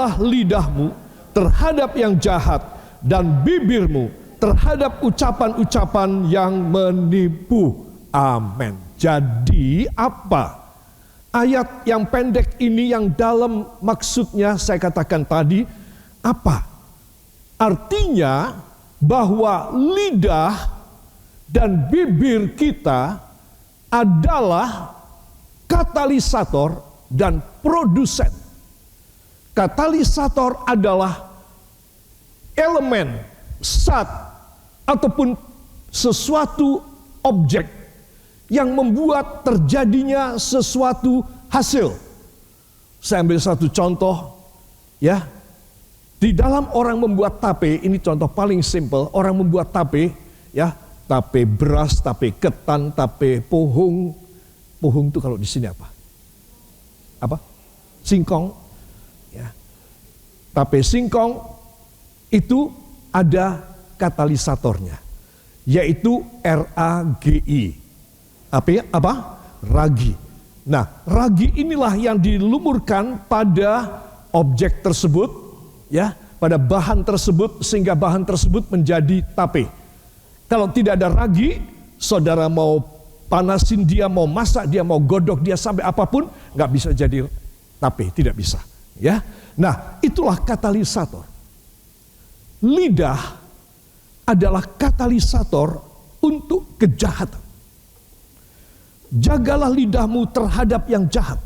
jagalah lidahmu terhadap yang jahat dan bibirmu terhadap ucapan-ucapan yang menipu. Amin. Jadi apa? Ayat yang pendek ini yang dalam maksudnya saya katakan tadi apa? Artinya bahwa lidah dan bibir kita adalah katalisator dan produsen. Katalisator adalah elemen, zat, ataupun sesuatu objek yang membuat terjadinya sesuatu hasil. Saya ambil satu contoh, ya. Di dalam orang membuat tape, ini contoh paling simple, orang membuat tape, ya, tape beras, tape ketan, tape pohung. Pohung itu kalau di sini apa? Apa? Singkong. Ya. Tape singkong itu ada katalisatornya, yaitu RAGI. Apa? Ragi. Nah, ragi inilah yang dilumurkan pada objek tersebut, ya, pada bahan tersebut sehingga bahan tersebut menjadi tape. Kalau tidak ada ragi, saudara mau panasin dia, mau masak dia, mau godok dia sampai apapun, nggak bisa jadi tape, tidak bisa. Ya, nah itulah katalisator. Lidah adalah katalisator untuk kejahatan. Jagalah lidahmu terhadap yang jahat.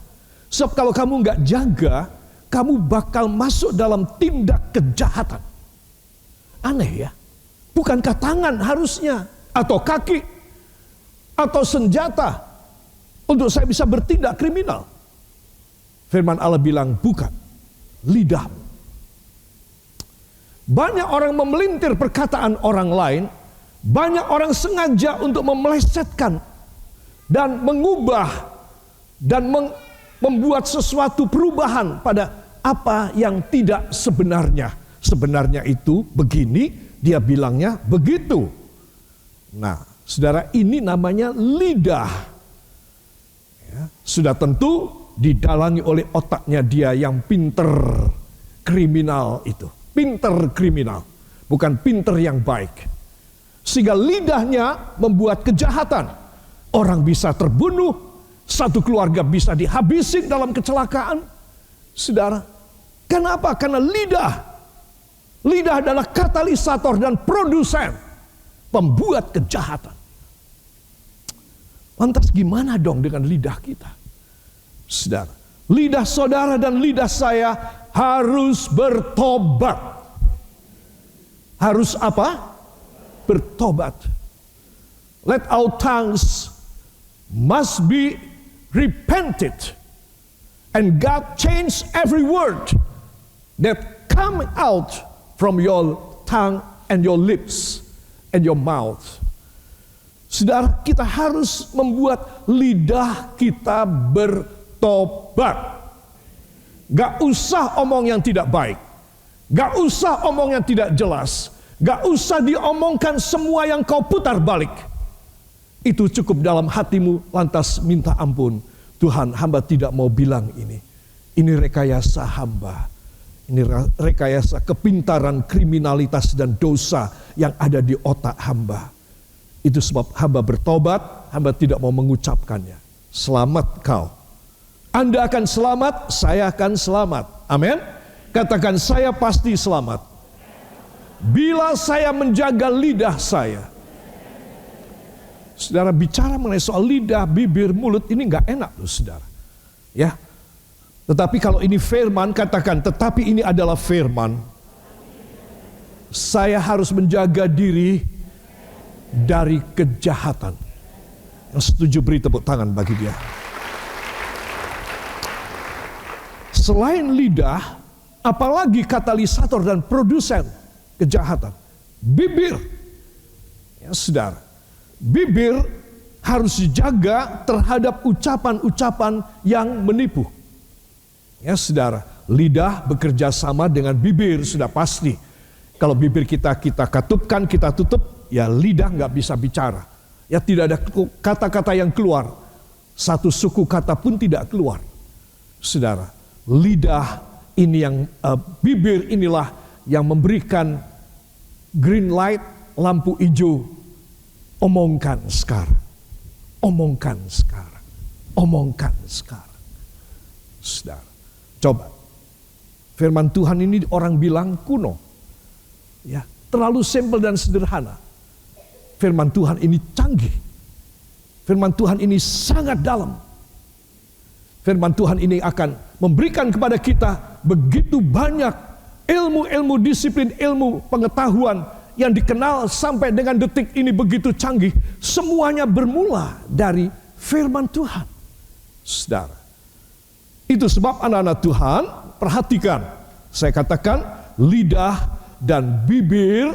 Sebab kalau kamu nggak jaga, kamu bakal masuk dalam tindak kejahatan. Aneh ya? Bukankah tangan harusnya, atau kaki, atau senjata untuk saya bisa bertindak kriminal? Firman Allah bilang bukan, lidahmu. Banyak orang memelintir perkataan orang lain, banyak orang sengaja untuk memelesetkan dan mengubah dan membuat sesuatu perubahan pada apa yang tidak sebenarnya. Sebenarnya itu begini, dia bilangnya begitu. Nah, saudara, ini namanya lidah. Ya, sudah tentu didalangi oleh otaknya dia yang pinter kriminal itu. Pinter kriminal, bukan pinter yang baik. Sehingga lidahnya membuat kejahatan. Orang bisa terbunuh, satu keluarga bisa dihabisin dalam kecelakaan. Saudara, kenapa? Karena lidah. Lidah adalah katalisator dan produsen pembuat kejahatan. Lantas gimana dong dengan lidah kita? Saudara, lidah saudara dan lidah saya harus bertobat. Harus apa? Bertobat. Let our tongues must be repented, and God changed every word that come out from your tongue and your lips and your mouth. Saudara, kita harus membuat lidah kita bertobat. Gak usah omong yang tidak baik, gak usah omong yang tidak jelas, gak usah diomongkan semua yang kau putar balik. Itu cukup dalam hatimu, lantas minta ampun. Tuhan, hamba tidak mau bilang ini. Ini rekayasa hamba. Ini rekayasa kepintaran, kriminalitas dan dosa yang ada di otak hamba. Itu sebab hamba bertobat, hamba tidak mau mengucapkannya. Selamat kau. Anda akan selamat, saya akan selamat. Amin. Katakan, saya pasti selamat. Bila saya menjaga lidah saya. Saudara, bicara mengenai soal lidah, bibir, mulut ini nggak enak loh saudara. Ya. Tetapi kalau ini firman, katakan, tetapi ini adalah firman. Saya harus menjaga diri dari kejahatan. Yang setuju beri tepuk tangan bagi dia. Selain lidah, apalagi katalisator dan produsen kejahatan? Bibir. Ya saudara. Bibir harus dijaga terhadap ucapan-ucapan yang menipu. Ya saudara, lidah bekerja sama dengan bibir, sudah pasti. Kalau bibir kita katupkan, kita tutup, ya lidah nggak bisa bicara. Ya tidak ada kata-kata yang keluar. Satu suku kata pun tidak keluar. Saudara, lidah ini yang bibir inilah yang memberikan green light, lampu hijau. Omongkan sekarang. Omongkan sekarang. Omongkan sekarang. Saudara, coba. Firman Tuhan ini orang bilang kuno. Ya, terlalu simpel dan sederhana. Firman Tuhan ini canggih. Firman Tuhan ini sangat dalam. Firman Tuhan ini akan memberikan kepada kita begitu banyak ilmu-ilmu disiplin, ilmu pengetahuan yang dikenal sampai dengan detik ini begitu canggih. Semuanya bermula dari firman Tuhan. Saudara, itu sebab anak-anak Tuhan, perhatikan. Saya katakan lidah dan bibir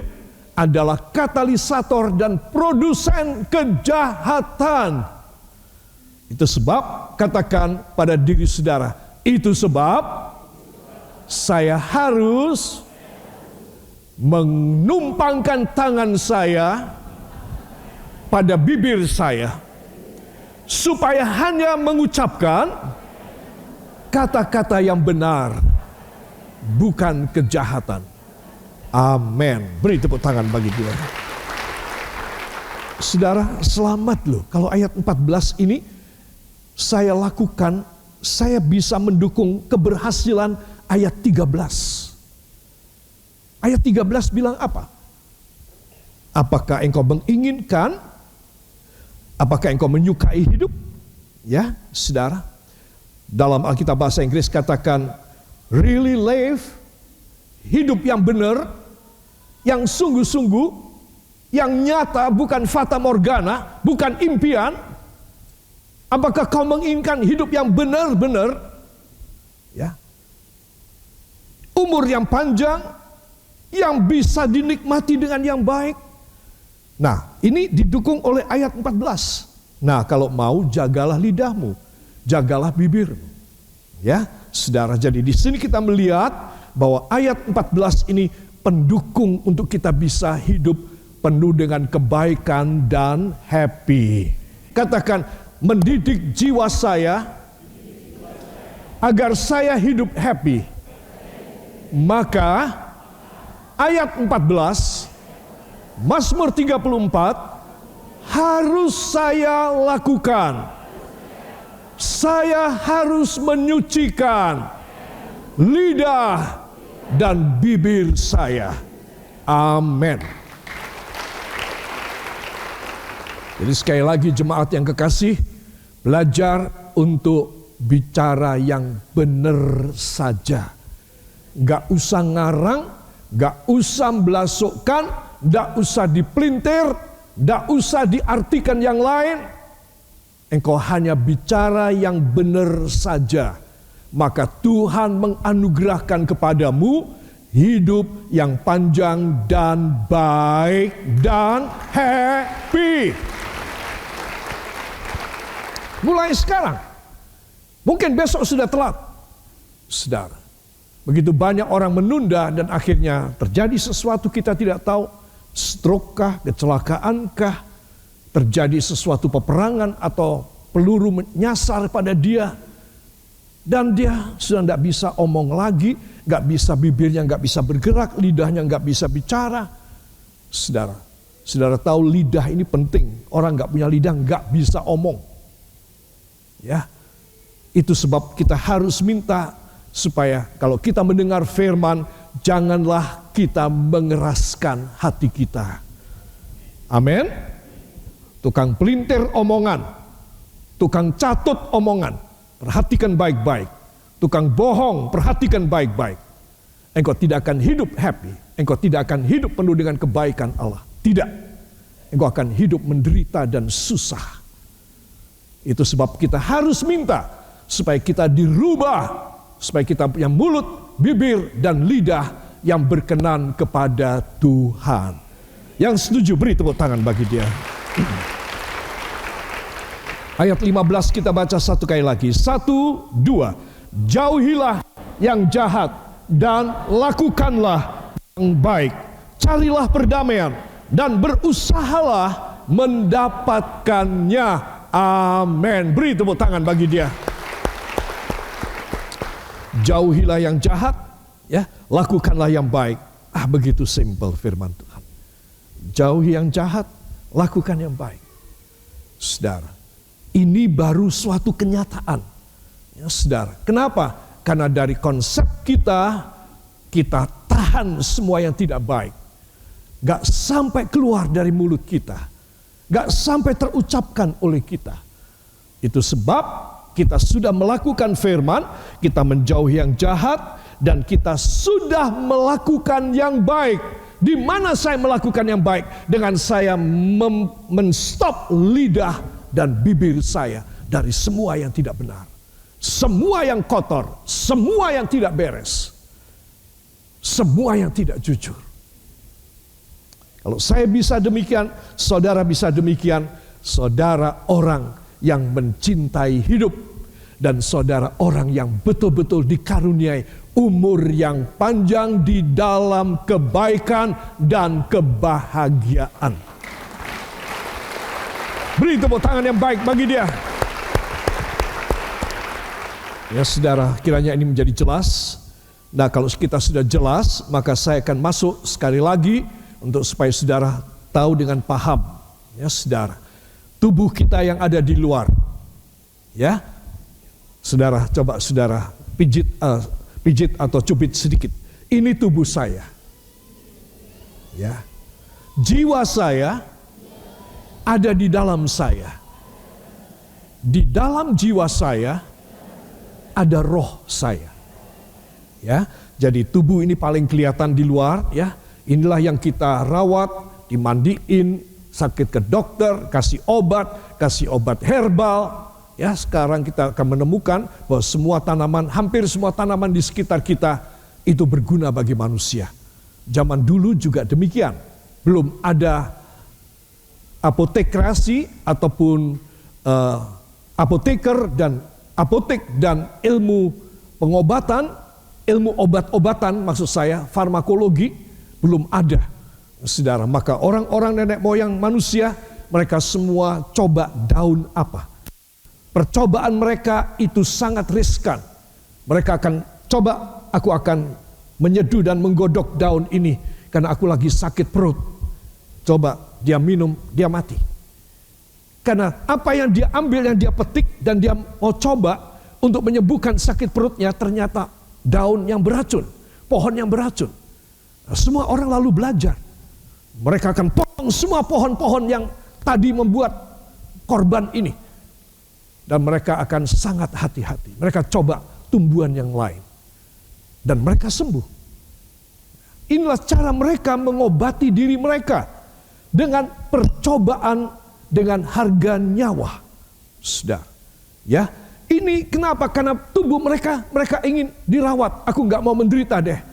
adalah katalisator dan produsen kejahatan. Itu sebab katakan pada diri saudara, itu sebab saya harus menumpangkan tangan saya pada bibir saya supaya hanya mengucapkan kata-kata yang benar, bukan kejahatan. Amin. Beri tepuk tangan bagi dia. Saudara, selamat loh. Kalau ayat 14 ini saya lakukan, saya bisa mendukung keberhasilan ayat 13. Ayat 13 bilang apa? Apakah engkau menginginkan? Apakah engkau menyukai hidup? Ya, saudara. Dalam Alkitab bahasa Inggris katakan really live, hidup yang benar, yang sungguh-sungguh, yang nyata, bukan fata morgana, bukan impian. Apakah kau menginginkan hidup yang benar-benar? Ya. Umur yang panjang, yang bisa dinikmati dengan yang baik. Nah, ini didukung oleh ayat 14. Nah, kalau mau jagalah lidahmu, jagalah bibirmu. Ya, saudara, jadi di sini kita melihat bahwa ayat 14 ini pendukung untuk kita bisa hidup penuh dengan kebaikan dan happy. Katakan, mendidik jiwa saya agar saya hidup happy. Maka ayat 14 Mazmur 34 harus saya lakukan. Saya harus menyucikan lidah dan bibir saya. Amin. Jadi sekali lagi jemaat yang kekasih, belajar untuk bicara yang benar saja. Gak usah ngarang, gak usah melasukkan, gak usah dipelintir, gak usah diartikan yang lain. Engkau hanya bicara yang benar saja. Maka Tuhan menganugerahkan kepadamu hidup yang panjang dan baik dan happy. Mulai sekarang. Mungkin besok sudah telat. Saudara, begitu banyak orang menunda dan akhirnya terjadi sesuatu kita tidak tahu. Stroke kah, kecelakaan kah, terjadi sesuatu peperangan atau peluru menyasar pada dia. Dan dia sudah tidak bisa omong lagi, gak bisa, bibirnya gak bisa bergerak, lidahnya gak bisa bicara. Saudara, saudara tahu lidah ini penting. Orang gak punya lidah gak bisa omong. Ya, itu sebab kita harus minta supaya kalau kita mendengar firman, janganlah kita mengeraskan hati kita. Amin. Tukang pelintir omongan, tukang catut omongan, perhatikan baik-baik. Tukang bohong, perhatikan baik-baik. Engkau tidak akan hidup happy. Engkau tidak akan hidup penuh dengan kebaikan Allah. Tidak. Engkau akan hidup menderita dan susah. Itu sebab kita harus minta supaya kita dirubah. Supaya kita punya mulut, bibir, dan lidah yang berkenan kepada Tuhan. Yang setuju beri tepuk tangan bagi dia. Ayat 15 kita baca satu kali lagi. 1, 2. Jauhilah yang jahat dan lakukanlah yang baik. Carilah perdamaian dan berusahalah mendapatkannya. Amin. Beri tepuk tangan bagi dia. jauhilah yang jahat, ya, lakukanlah yang baik. Begitu simpel firman Tuhan. Jauhi yang jahat, lakukan yang baik. Saudara, ini baru suatu kenyataan. Ya, saudara, kenapa? Karena dari konsep kita tahan semua yang tidak baik. Gak sampai keluar dari mulut kita. Gak sampai terucapkan oleh kita. Itu sebab kita sudah melakukan firman, kita menjauhi yang jahat, dan kita sudah melakukan yang baik. Di mana saya melakukan yang baik? Dengan saya menstop lidah dan bibir saya dari semua yang tidak benar. Semua yang kotor, semua yang tidak beres. Semua yang tidak jujur. Kalau saya bisa demikian, saudara bisa demikian. Saudara orang yang mencintai hidup. Dan saudara orang yang betul-betul dikaruniai umur yang panjang di dalam kebaikan dan kebahagiaan. Beri tepuk tangan yang baik bagi dia. Ya saudara, kiranya ini menjadi jelas. Nah, kalau kita sudah jelas, maka saya akan masuk sekali lagi untuk supaya saudara tahu dengan paham. Ya saudara, tubuh kita yang ada di luar. Ya, saudara, coba saudara pijit atau cubit sedikit. Ini tubuh saya. Ya. Jiwa saya ada di dalam saya. Di dalam jiwa saya ada roh saya. Ya. Jadi tubuh ini paling kelihatan di luar, ya. Inilah yang kita rawat, dimandiin, sakit ke dokter, kasih obat herbal. Ya, sekarang kita akan menemukan bahwa semua tanaman, hampir semua tanaman di sekitar kita itu berguna bagi manusia. Zaman dulu juga demikian. Belum ada apotekrasi ataupun apoteker dan apotek dan ilmu pengobatan, ilmu obat-obatan maksud saya, farmakologi belum ada. Saudara, maka orang-orang nenek moyang manusia, mereka semua coba daun apa? Percobaan mereka itu sangat riskan. Mereka akan coba, aku akan menyeduh dan menggodok daun ini karena aku lagi sakit perut. Coba dia minum, dia mati. Karena apa yang dia ambil, yang dia petik dan dia mau coba untuk menyembuhkan sakit perutnya ternyata daun yang beracun, pohon yang beracun. Nah, semua orang lalu belajar. Mereka akan potong semua pohon-pohon yang tadi membuat korban ini. Dan mereka akan sangat hati-hati. Mereka coba tumbuhan yang lain. Dan mereka sembuh. Inilah cara mereka mengobati diri mereka. Dengan percobaan, dengan harga nyawa. Sudah. Ya, ini kenapa? Karena tubuh mereka ingin dirawat. Aku gak mau menderita deh.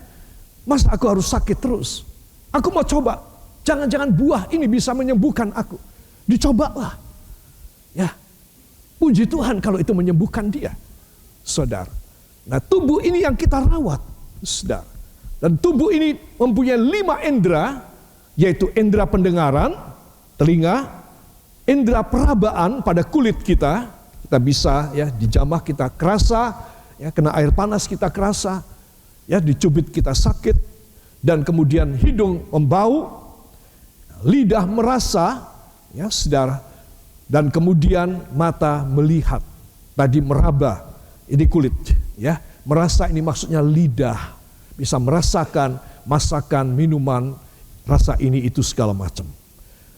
Masa aku harus sakit terus? Aku mau coba. Jangan-jangan buah ini bisa menyembuhkan aku. Dicobalah. Ya. Puji Tuhan kalau itu menyembuhkan dia, saudara. Nah, tubuh ini yang kita rawat, saudara. Dan tubuh ini mempunyai 5 indera, yaitu indera pendengaran, telinga, indera perabaan pada kulit kita. Kita bisa ya dijamah kita kerasa, ya kena air panas kita kerasa, ya dicubit kita sakit, dan kemudian hidung membau, lidah merasa, ya saudara. Dan kemudian mata melihat, tadi meraba, ini kulit, ya merasa ini maksudnya lidah, bisa merasakan masakan, minuman, rasa ini itu segala macam.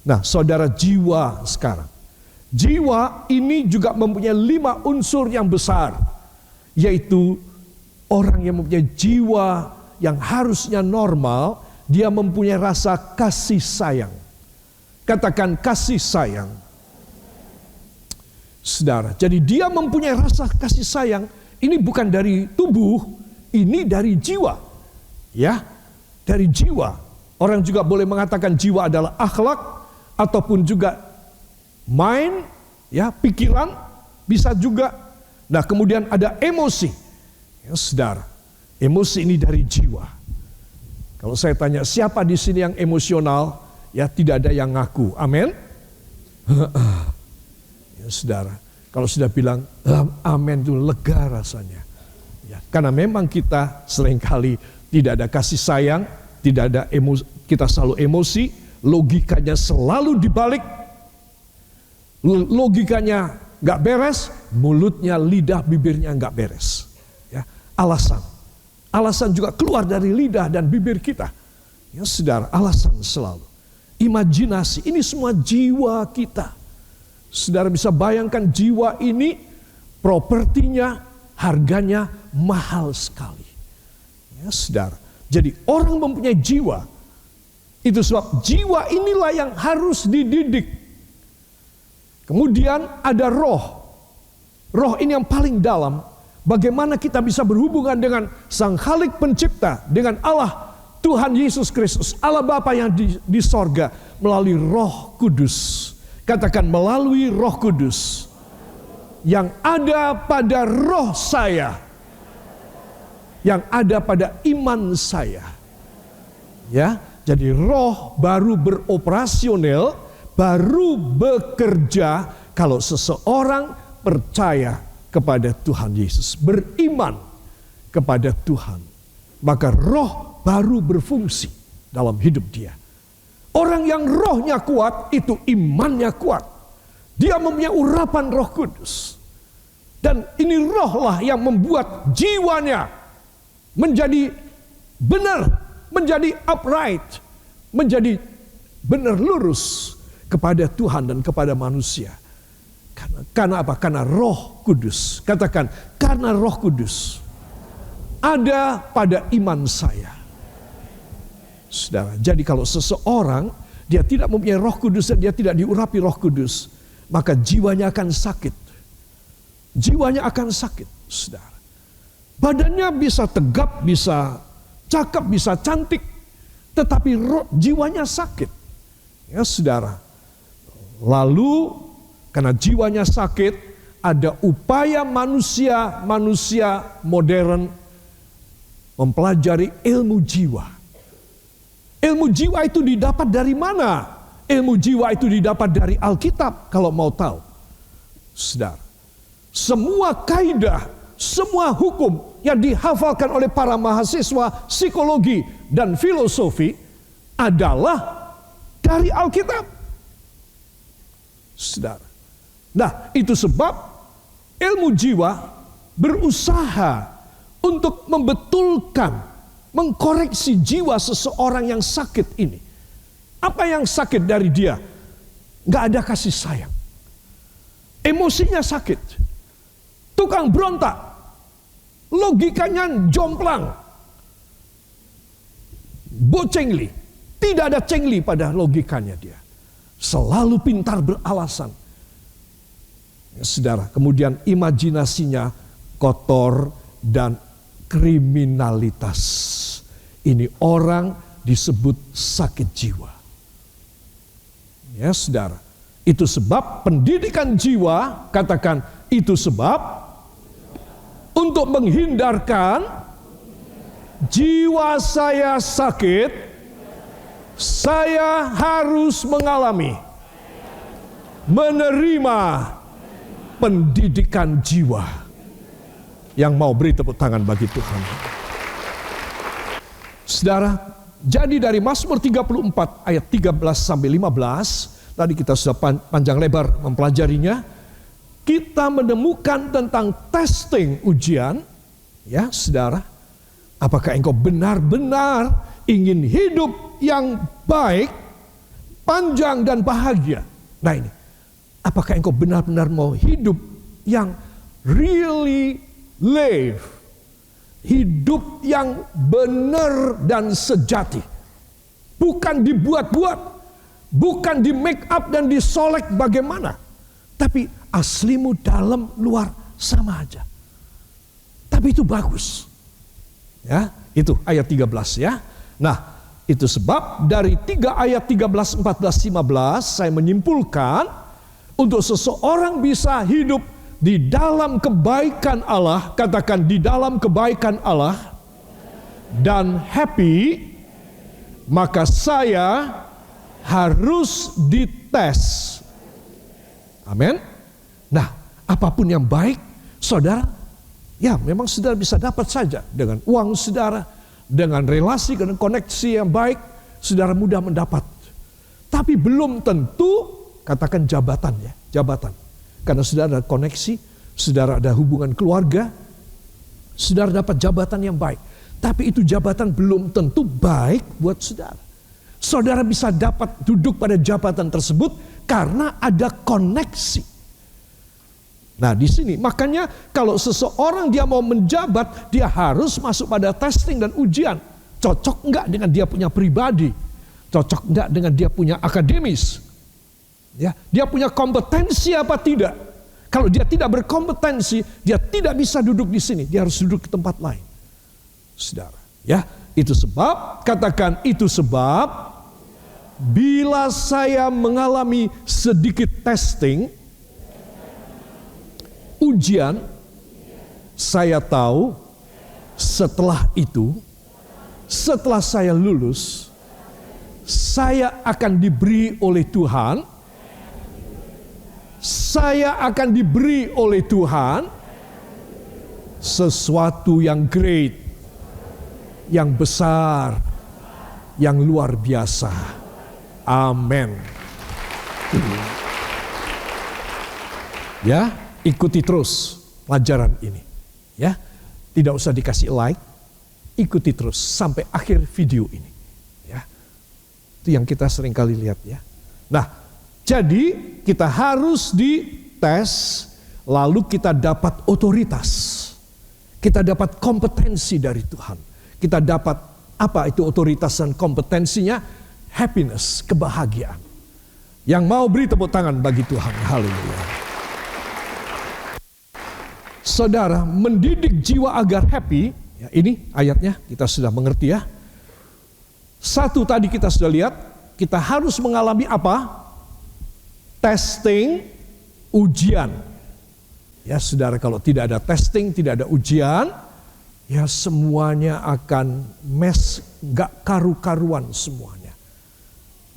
Nah, saudara, jiwa sekarang, jiwa ini juga mempunyai 5 unsur yang besar, yaitu orang yang mempunyai jiwa yang harusnya normal, dia mempunyai rasa kasih sayang. Katakan kasih sayang. Saudara, jadi dia mempunyai rasa kasih sayang, ini bukan dari tubuh, ini dari jiwa. Ya, dari jiwa. Orang juga boleh mengatakan jiwa adalah akhlak, ataupun juga mind, ya pikiran, bisa juga. Nah, kemudian ada emosi. Ya, saudara, emosi ini dari jiwa. Kalau saya tanya, siapa di sini yang emosional? Ya, tidak ada yang ngaku. Amin. Ya, saudara, kalau sudah bilang amin itu lega rasanya. Ya, karena memang kita seringkali tidak ada kasih sayang, tidak ada emosi, kita selalu emosi, logikanya selalu dibalik, logikanya nggak beres, mulutnya, lidah, bibirnya nggak beres. Ya, alasan juga keluar dari lidah dan bibir kita. Ya, saudara, alasan selalu. Imajinasi, ini semua jiwa kita. Saudara bisa bayangkan jiwa ini, propertinya, harganya mahal sekali. Ya, saudara. Jadi orang mempunyai jiwa. Itu sebab jiwa inilah yang harus dididik. Kemudian ada roh. Roh ini yang paling dalam. Bagaimana kita bisa berhubungan dengan Sang Khalik Pencipta, dengan Allah Tuhan Yesus Kristus, Allah Bapa yang di sorga, melalui Roh Kudus. Katakan, melalui Roh Kudus yang ada pada roh saya, yang ada pada iman saya. Ya, jadi roh baru beroperasional, baru bekerja kalau seseorang percaya kepada Tuhan Yesus, beriman kepada Tuhan, maka roh baru berfungsi dalam hidup dia. Orang yang rohnya kuat, itu imannya kuat. Dia mempunyai urapan Roh Kudus. Dan ini rohlah yang membuat jiwanya menjadi benar, menjadi upright, menjadi benar lurus kepada Tuhan dan kepada manusia. Karena apa? Karena Roh Kudus. Katakan, karena Roh Kudus ada pada iman saya. Saudara, jadi kalau seseorang dia tidak mempunyai Roh Kudus dan dia tidak diurapi Roh Kudus, maka jiwanya akan sakit. Jiwanya akan sakit, saudara. Badannya bisa tegap, bisa cakep, bisa cantik, tetapi jiwanya sakit. Ya, saudara. Lalu karena jiwanya sakit, ada upaya manusia modern mempelajari ilmu jiwa. Ilmu jiwa itu didapat dari mana? Ilmu jiwa itu didapat dari Alkitab, kalau mau tahu. Saudara, semua kaidah, semua hukum yang dihafalkan oleh para mahasiswa psikologi dan filosofi adalah dari Alkitab. Saudara. Nah, itu sebab ilmu jiwa berusaha untuk membetulkan, mengkoreksi jiwa seseorang yang sakit ini. Apa yang sakit dari dia? Gak ada kasih sayang. Emosinya sakit. Tukang berontak. Logikanya jomplang. Bocengli. Tidak ada cengli pada logikanya dia. Selalu pintar beralasan. Ya, saudara, kemudian imajinasinya kotor dan kriminalitas. Ini orang disebut sakit jiwa. Ya, saudara. Itu sebab pendidikan jiwa, katakan, itu sebab untuk menghindarkan jiwa saya sakit, saya harus menerima pendidikan jiwa. Yang mau beri tepuk tangan bagi Tuhan. Saudara, jadi dari Mazmur 34 ayat 13 sampai 15, tadi kita sudah panjang lebar mempelajarinya. Kita menemukan tentang testing ujian. Ya, saudara. Apakah engkau benar-benar ingin hidup yang baik, panjang dan bahagia? Nah ini. Apakah engkau benar-benar mau hidup yang really live? Hidup yang benar dan sejati. Bukan dibuat-buat. Bukan di make up dan disolek bagaimana. Tapi aslimu dalam luar sama aja. Tapi itu bagus. Ya, itu ayat 13 ya. Nah, itu sebab dari 3 ayat 13, 14, 15 saya menyimpulkan untuk seseorang bisa hidup di dalam kebaikan Allah, katakan di dalam kebaikan Allah dan happy, maka saya harus dites. Amin. Nah, apapun yang baik, saudara, Ya, memang saudara bisa dapat saja dengan uang saudara, dengan relasi, dengan koneksi yang baik, saudara mudah mendapat. Tapi belum tentu, katakan jabatan ya, jabatan. Karena saudara ada koneksi, saudara ada hubungan keluarga, saudara dapat jabatan yang baik. Tapi itu jabatan belum tentu baik buat saudara. Saudara bisa dapat duduk pada jabatan tersebut karena ada koneksi. Nah di sini makanya kalau seseorang dia mau menjabat, dia harus masuk pada testing dan ujian. Cocok enggak dengan dia punya pribadi? Cocok enggak dengan dia punya akademis? Ya, dia punya kompetensi apa tidak? Kalau dia tidak berkompetensi, dia tidak bisa duduk di sini. Dia harus duduk di tempat lain. Saudara, ya, itu sebab, katakan itu sebab, bila saya mengalami sedikit testing, ujian, saya tahu setelah itu, setelah saya lulus, saya akan diberi oleh Tuhan, saya akan diberi oleh Tuhan sesuatu yang great, yang besar, yang luar biasa. Amin. Ya, ikuti terus pelajaran ini. Ya, tidak usah dikasih like, ikuti terus sampai akhir video ini. Ya, itu yang kita sering kali lihat ya. Nah, jadi kita harus dites, lalu kita dapat otoritas, kita dapat kompetensi dari Tuhan. Kita dapat apa itu otoritas dan kompetensinya? Happiness, kebahagiaan. Yang mau beri tepuk tangan bagi Tuhan. Haleluya. Saudara, mendidik jiwa agar happy, ya, ini ayatnya kita sudah mengerti ya. Satu tadi kita sudah lihat, kita harus mengalami apa? Testing, ujian. Ya saudara, kalau tidak ada testing, tidak ada ujian, ya semuanya akan gak karu-karuan semuanya.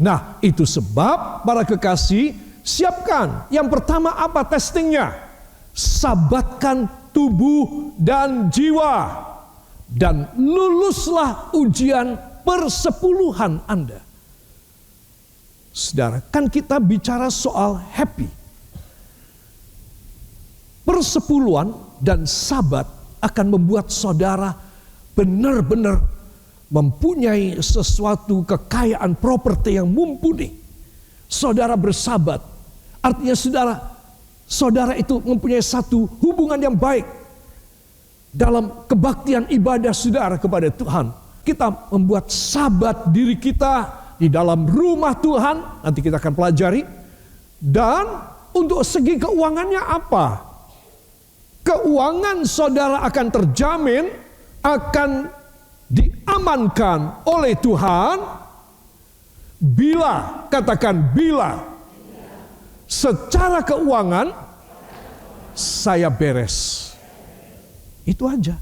Nah itu sebab para kekasih, siapkan. Yang pertama apa testingnya? Sabatkan tubuh dan jiwa. Dan luluslah ujian persepuluhan Anda. Saudara, kan kita bicara soal happy. Persepuluhan dan sabat akan membuat saudara benar-benar mempunyai sesuatu kekayaan properti yang mumpuni. Saudara bersabat, artinya saudara itu mempunyai satu hubungan yang baik dalam kebaktian ibadah saudara kepada Tuhan. Kita membuat sabat diri kita di dalam rumah Tuhan, nanti kita akan pelajari. Dan untuk segi keuangannya apa? Keuangan saudara akan terjamin, akan diamankan oleh Tuhan bila, katakan bila, secara keuangan saya beres. Itu aja.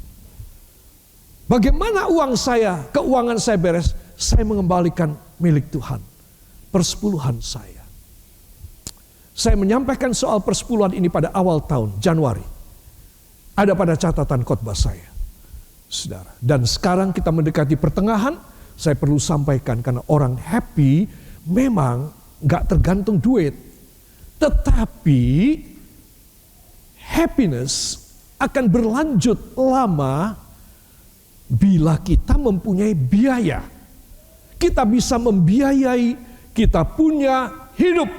Bagaimana uang saya, keuangan saya beres? Saya mengembalikan milik Tuhan, persepuluhan saya. Saya menyampaikan soal persepuluhan ini pada awal tahun, Januari. Ada pada catatan khotbah saya, saudara. Dan sekarang kita mendekati pertengahan, saya perlu sampaikan karena orang happy memang gak tergantung duit. Tetapi happiness akan berlanjut lama bila kita mempunyai biaya. Kita bisa membiayai, kita punya hidup.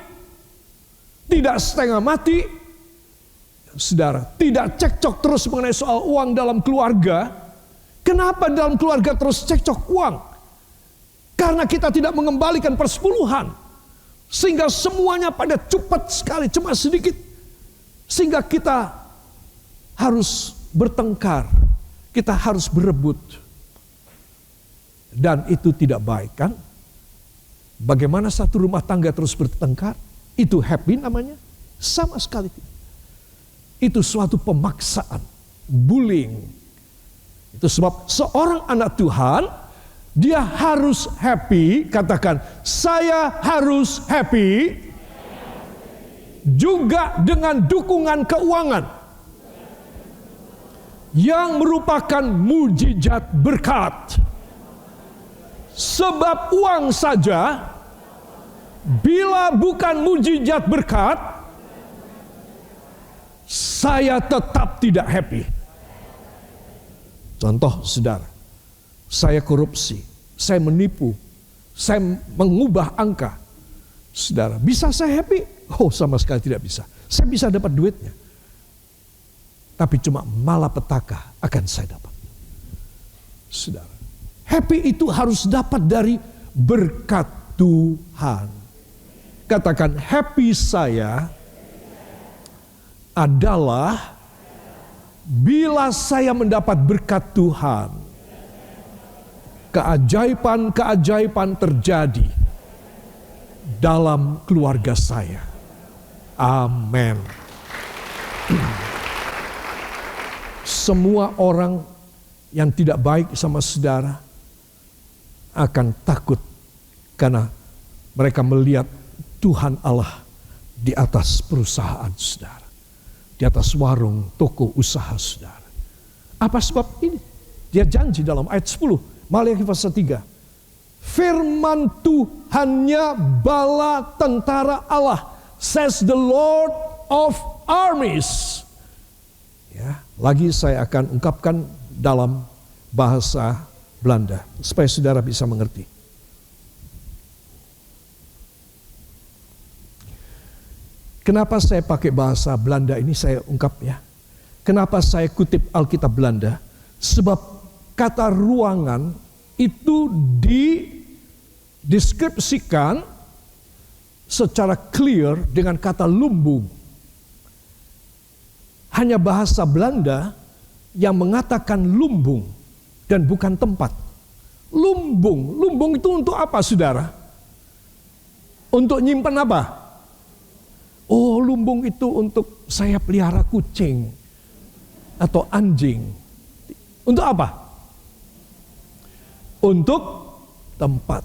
Tidak setengah mati. Saudara, tidak cekcok terus mengenai soal uang dalam keluarga. Kenapa dalam keluarga terus cekcok uang? Karena kita tidak mengembalikan persepuluhan. Sehingga semuanya pada cepat sekali, cuma sedikit. Sehingga kita harus bertengkar. Kita harus berebut. Dan itu tidak baik kan? Bagaimana satu rumah tangga terus bertengkar? Itu happy namanya? Sama sekali tidak. Itu suatu pemaksaan, bullying. Itu sebab seorang anak Tuhan, dia harus happy, katakan, saya harus happy, juga dengan dukungan keuangan. yang merupakan mujizat berkat. Sebab uang saja, bila bukan mujizat berkat, saya tetap tidak happy. Contoh saudara, saya korupsi, saya menipu, saya mengubah angka. Saudara, bisa saya happy? Oh, sama sekali tidak bisa. Saya bisa dapat duitnya, tapi cuma malapetaka akan saya dapat. Saudara, happy itu harus dapat dari berkat Tuhan. Katakan, happy saya adalah bila saya mendapat berkat Tuhan. Keajaiban-keajaiban terjadi dalam keluarga saya. Amin. Semua orang yang tidak baik sama saudara akan takut karena mereka melihat Tuhan Allah di atas perusahaan saudara, di atas warung, toko, usaha saudara. Apa sebab ini? Dia janji dalam ayat 10, Maliaki pasal 3. Firman Tuhannya bala tentara Allah, says the Lord of armies. Ya, lagi saya akan ungkapkan dalam bahasa Belanda supaya saudara bisa mengerti. Kenapa saya pakai bahasa Belanda ini, saya ungkap ya. Kenapa saya kutip Alkitab Belanda? Sebab kata ruangan itu dideskripsikan secara clear dengan kata lumbung. Hanya bahasa Belanda yang mengatakan lumbung dan bukan tempat. Lumbung, lumbung itu untuk apa saudara? Untuk nyimpan apa? Oh, lumbung itu untuk saya pelihara kucing atau anjing. Untuk apa? Untuk tempat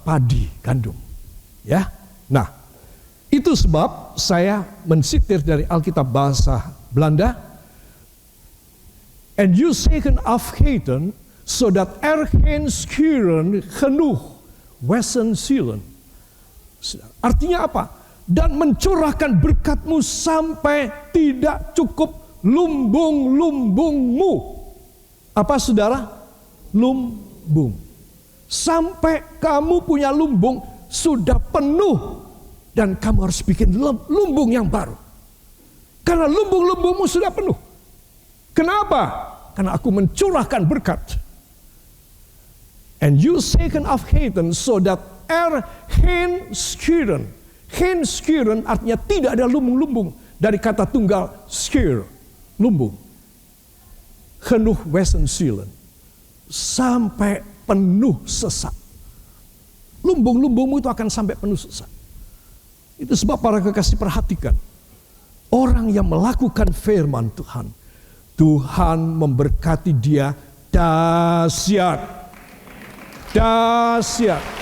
padi gandum. Ya. Nah, itu sebab saya mensitir dari Alkitab bahasa Belanda. And you zeggen afgeten, zodat er geen schuren genoeg wessen zielen. Artinya apa? Dan mencurahkan berkatmu sampai tidak cukup lumbung-lumbungmu. Apa saudara? Lumbung. Sampai kamu punya lumbung sudah penuh dan kamu harus bikin lumbung yang baru. Karena lumbung-lumbungmu sudah penuh. Kenapa? Karena aku mencurahkan berkat. And you zeggen afgeten zodat er geen schuren. Geen schuren artinya tidak ada lumbung-lumbung. Dari kata tunggal schur, lumbung. Genoeg wessen zielen. Sampai penuh sesak. Lumbung-lumbungmu itu akan sampai penuh sesak. Itu sebab para kekasih perhatikan. Orang yang melakukan firman Tuhan, Tuhan memberkati dia dahsyat. Dahsyat.